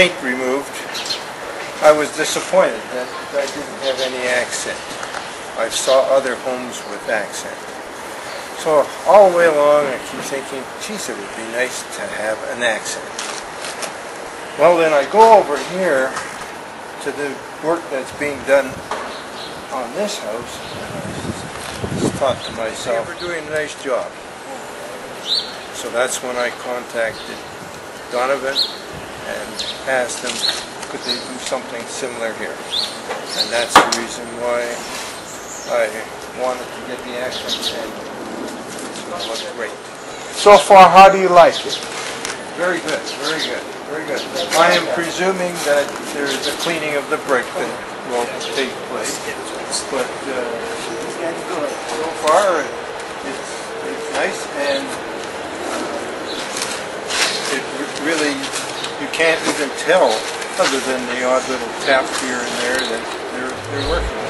Paint removed. I was disappointed that I didn't have any accent. I saw other homes with accent. So all the way along I keep thinking, geez, it would be nice to have an accent. Well, then I go over here to the work that's being done on this house, and I just thought to myself, we're doing a nice job. So that's when I contacted Donovan and asked them, could they do something similar here? And that's the reason why I wanted to get the accent, and it's going to look great. So far, how do you like it? Very good, very good, very good. I am presuming that there is a cleaning of the brick that will take place, but so far it's nice, and it really, you can't even tell, other than the odd little tap here and there, that they're working on it.